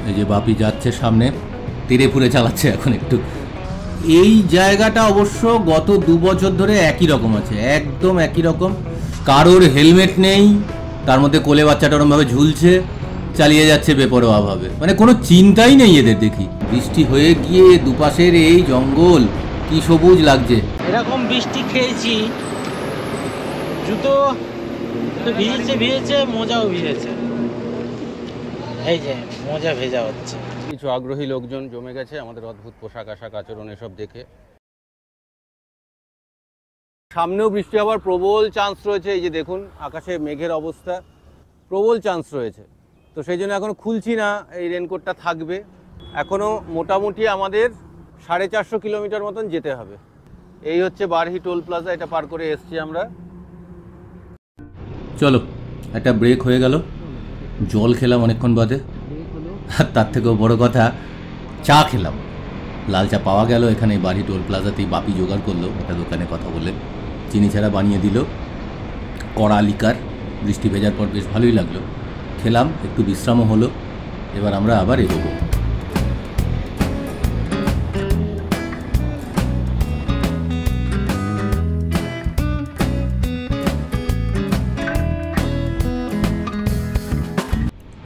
এই যে বাপি যাচ্ছে সামনে, তেড়ে ফুরে চালাচ্ছে এখন একটু। এই জায়গাটা অবশ্য গত 2 বছর ধরে একই রকম আছে, একদম একই রকম। কারোর হেলমেট নেই, তার মধ্যে কোলে বাচ্চাটা ওরমভাবে ঝুলছে, চালিয়ে যাচ্ছে বেপরোয়াভাবে, মানে কোনো চিন্তাই নেই এদের। দেখি বৃষ্টি হয়ে গিয়ে দুপাশের এই জঙ্গল কি সবুজ লাগছে। এরকম বৃষ্টি খেয়েছি, জুতো ভিজেছে, মোজাও ভিজেছে। এই যে মোজা ভেজা হচ্ছে। কিছু আগ্রহী লোকজন জমে গেছে আমাদের অদ্ভুত পোশাক আশাক আচরণ এসব দেখে। সামনেও বৃষ্টি হওয়ার প্রবল চান্স রয়েছে। এই যে দেখুন আকাশে মেঘের অবস্থা, প্রবল চান্স রয়েছে। তো সেই জন্য এখন খুলছি না, এই রেনকোটটা থাকবে। এখনও মোটামুটি আমাদের 450 কিলোমিটার মতন যেতে হবে। এই হচ্ছে বারহি টোল প্লাজা, এটা পার করে এসছি আমরা। চলো, একটা ব্রেক হয়ে গেল, জল খেলাম অনেকক্ষণ বাদে, আর তার থেকেও বড় কথা চা খেলাম। লাল চা পাওয়া গেল এখানে বারহি টোল প্লাজাতেই, বাপি জোগাড় করলো একটা দোকানে কথা বলে, চিনি ছাড়া বানিয়ে দিল, কড়া লিকার। বৃষ্টি ভেজার পর বেশ ভালোই লাগলো, খেলাম, একটু বিশ্রামও হলো। এবার আমরা আবার এগোবো।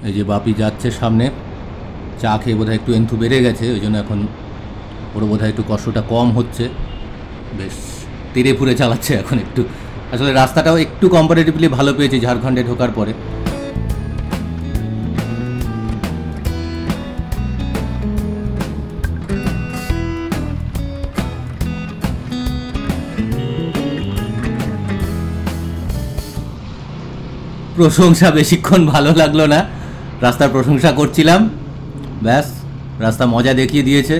এই যে বাপি যাচ্ছে সামনে, চা খেয়ে বোধহয় একটু এন্থু বেড়ে গেছে, ওই জন্য এখন ওর বোধহয় একটু কষ্টটা কম হচ্ছে, বেশ তেড়ে ফুরে চালাচ্ছে এখন একটু। আসলে রাস্তাটাও একটু কম্পারেটিভলি ভালো পেয়েছে ঝাড়খণ্ডে ঢোকার পরে। প্রশংসা বেশিক্ষণ ভালো লাগলো না, রাস্তার প্রশংসা করছিলাম, ব্যাস রাস্তা মজা দেখিয়ে দিয়েছে।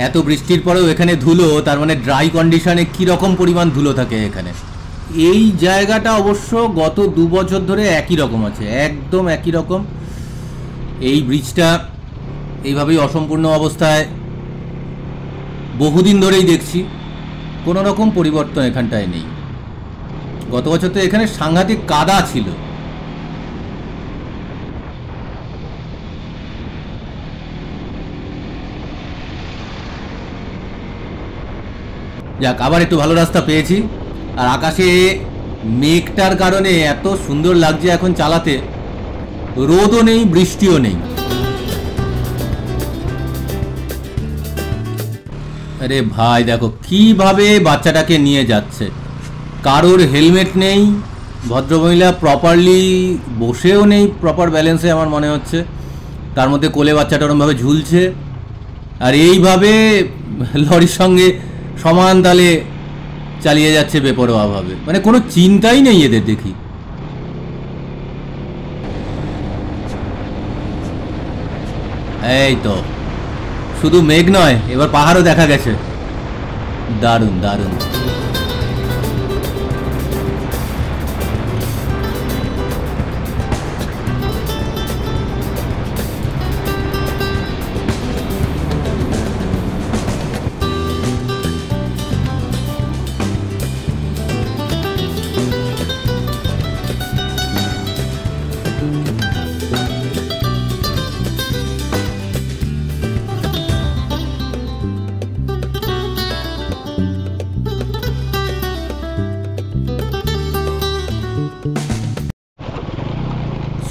এত বৃষ্টির পরেও এখানে ধুলো, তার মানে ড্রাই কন্ডিশনে কীরকম পরিমাণ ধুলো থাকে এখানে। এই জায়গাটা অবশ্য গত 2 বছর ধরে একই রকম আছে, একদম একই রকম। এই ব্রিজটা এইভাবেই অসম্পূর্ণ অবস্থায় বহুদিন ধরেই দেখছি, কোনো রকম পরিবর্তন এখানটায় নেই। গত বছর তো এখানে সাংঘাতিক কাদা ছিল। যাক, আবার একটু ভালো রাস্তা পেয়েছি, আর আকাশে মেঘটার কারণে এত সুন্দর লাগছে এখন চালাতে, রোদও নেই বৃষ্টিও নেই। আরে ভাই দেখো কিভাবে বাচ্চাটাকে নিয়ে যাচ্ছে, কারোর হেলমেট নেই, ভদ্রমহিলা প্রপারলি বসেও নেই, প্রপার ব্যালেন্সে আমার মনে হচ্ছে, তার মধ্যে কোলে বাচ্চাটা ওরমভাবে ঝুলছে, আর এইভাবে লরির সঙ্গে সমান তালে চালিয়ে যাচ্ছে বেপরোয়াভাবে, মানে কোনো চিন্তাই নেই এদের। দেখি এই তো শুধু মেঘ নয়, এবার পাহাড়ও দেখা গেছে, দারুণ দারুণ।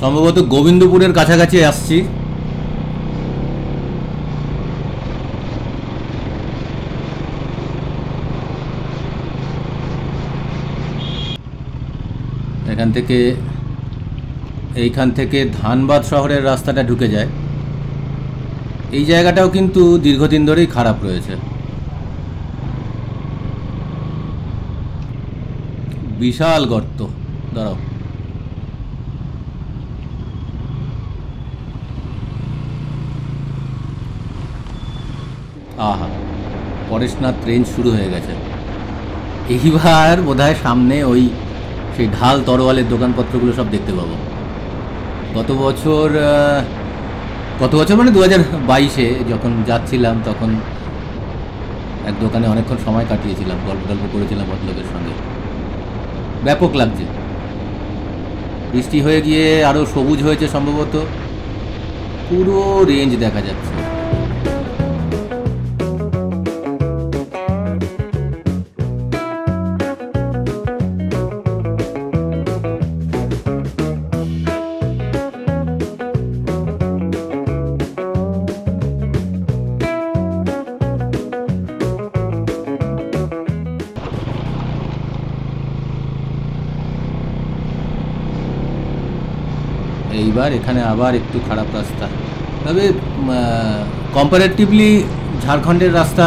সম্ভবত গোবিন্দপুরের কাছাকাছি আসছি। এইখান থেকে ধানবাদ শহরের রাস্তাটা ঢুকে যায়। এই জায়গাটাও কিন্তু দীর্ঘদিন ধরেই খারাপ রয়েছে, বিশাল গর্ত। দাঁড়াও, আহা, পরেশনাথ রেঞ্জ শুরু হয়ে গেছে। এইবার বোধহয় সামনে ওই সেই ঢাল তরোয়ালের দোকানপত্রগুলো সব দেখতে পাবো। গত বছর মানে 2022-এ যখন যাচ্ছিলাম তখন এক দোকানে অনেকক্ষণ সময় কাটিয়েছিলাম, গল্প করেছিলাম ভদ্রলোকের সঙ্গে। ব্যাপক লাগছে। বৃষ্টি হয়ে গিয়ে আরও সবুজ হয়েছে সম্ভবত, পুরো রেঞ্জ দেখা যাচ্ছে। এইবার এখানে আবার একটু খারাপ রাস্তা, তবে কম্পারেটিভলি ঝাড়খণ্ডের রাস্তা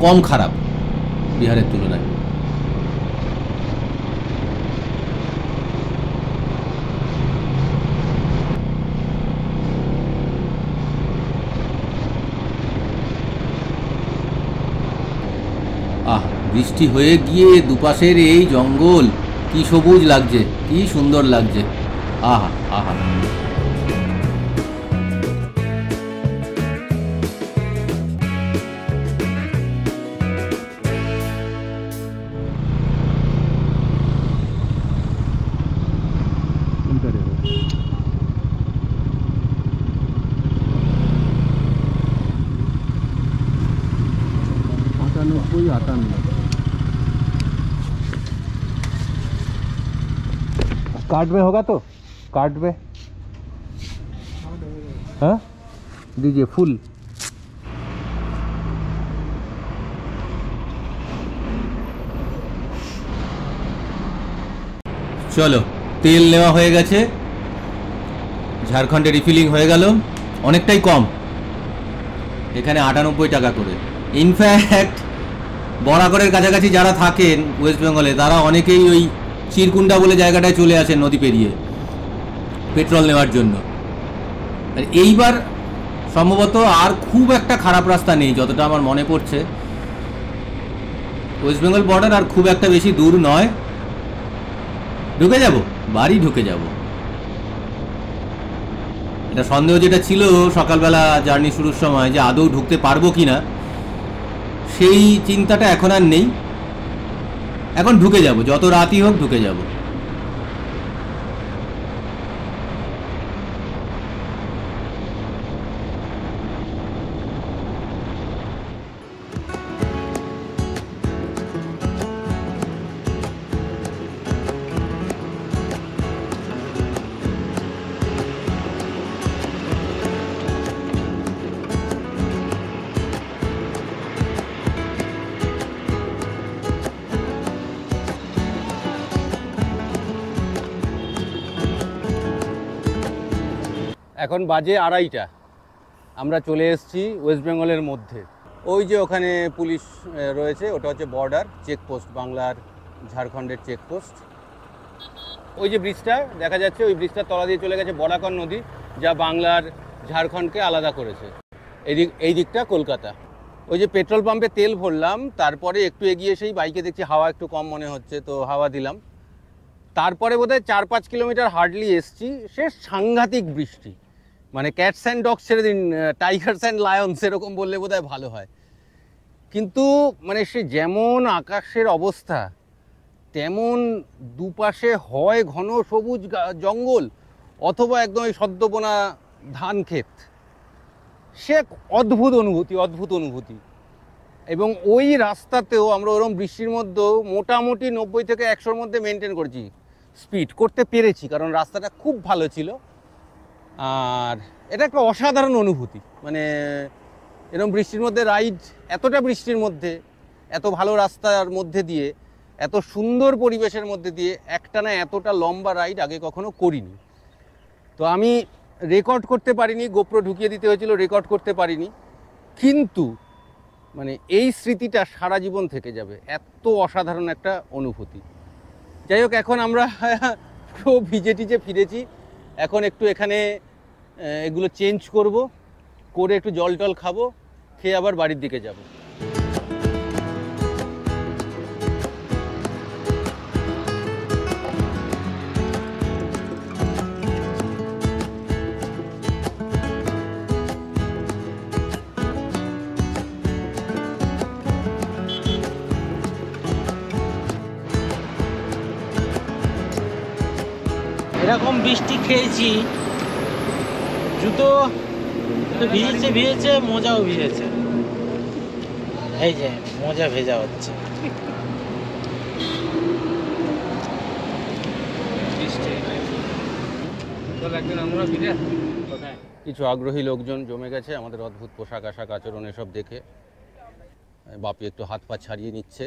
কম খারাপ বিহারের তুলনায়। বৃষ্টি হয়ে গিয়ে দুপাশের এই জঙ্গল কি সবুজ লাগছে, কি সুন্দর লাগছে। আহা আহা, कार्ड में होगा तो कार्ड में, हाँ दीजिए फुल। চলো, তেল নেওয়া হয়ে গেছে, ঝাড়খণ্ডে রিফিলিং হয়ে গেল। অনেকটাই কম, এখানে 98 টাকা করে। ইনফ্যাক্ট বরাকরের কাছাকাছি যারা থাকেন ওয়েস্ট বেঙ্গলে, তারা অনেকেই ওই চিরকুন্ডা বলে জায়গাটায় চলে আসেন নদী পেরিয়ে পেট্রোল নেওয়ার জন্য। আর এইবার সম্ভবত আর খুব একটা খারাপ রাস্তা নেই, যতটা আমার মনে পড়ছে। ওয়েস্ট বেঙ্গল বর্ডার আর খুব একটা বেশি দূর নয়, ঢুকে যাব, বাড়ি ঢুকে যাব। এটা সন্দেহ যেটা ছিল সকালবেলা জার্নি শুরুর সময়, যে আদৌ ঢুকতে পারবো কি না, সেই চিন্তাটা এখন আর নেই। এখন ঢুকে যাব, যত রাতই হোক ঢুকে যাব। এখন বাজে 2:30, আমরা চলে এসেছি ওয়েস্ট বেঙ্গলের মধ্যে। ওই যে ওখানে পুলিশ রয়েছে, ওটা হচ্ছে বর্ডার চেকপোস্ট, বাংলার ঝাড়খণ্ডের চেকপোস্ট। ওই যে ব্রিজটা দেখা যাচ্ছে, ওই ব্রিজটার তলা দিয়ে চলে গেছে বরাকর নদী, যা বাংলার ঝাড়খণ্ডকে আলাদা করেছে। এই দিকটা কলকাতা। ওই যে পেট্রোল পাম্পে তেল ভরলাম, তারপরে একটু এগিয়ে সেই বাইকে দেখছি হাওয়া একটু কম মনে হচ্ছে, তো হাওয়া দিলাম। তারপরে বোধহয় 4-5 কিলোমিটার হার্ডলি এসছি, সে সাংঘাতিক বৃষ্টি। মানে ক্যাটস অ্যান্ড ডগস ছেড়ে দিন, টাইগার্স অ্যান্ড লায়ন্স এরকম বললে বোধহয় ভালো হয়। কিন্তু মানে সে যেমন আকাশের অবস্থা, তেমন দুপাশে হয় ঘন সবুজ জঙ্গল, অথবা একদম এই সদ্যবোনা ধান ক্ষেত। সে অদ্ভুত অনুভূতি। এবং ওই রাস্তাতেও আমরা ওরকম বৃষ্টির মধ্যেও মোটামুটি 90 থেকে 100-র মধ্যে মেনটেন করেছি, স্পিড করতে পেরেছি, কারণ রাস্তাটা খুব ভালো ছিল। আর এটা একটা অসাধারণ অনুভূতি, মানে এরকম বৃষ্টির মধ্যে রাইড, এতটা বৃষ্টির মধ্যে, এত ভালো রাস্তার মধ্যে দিয়ে, এত সুন্দর পরিবেশের মধ্যে দিয়ে একটানা এতটা লম্বা রাইড আগে কখনো করিনি। তো আমি রেকর্ড করতে পারিনি, গোপ্রো ঢুকিয়ে দিতে হয়েছিল, রেকর্ড করতে পারিনি। কিন্তু মানে এই স্মৃতিটা সারা জীবন থেকে যাবে, এত অসাধারণ একটা অনুভূতি। যাই হোক, এখন আমরা পুরো ভিজে টিজে ফিরেছি। এখন একটু এখানে এগুলো চেঞ্জ করব, করে একটু জল টল খাবো, খেয়ে আবার বাড়ির দিকে যাব। এরকম বৃষ্টি খেয়েছি, জুতো তো ভিজেছে, মোজাও ভিজেছে। এই যে মোজা ভেজা হচ্ছে। কিছু আগ্রহী লোকজন জমে গেছে আমাদের অদ্ভুত পোশাক আশাক আচরণ এসব দেখে। বাপি একটু হাত পা ছাড়িয়ে নিচ্ছে।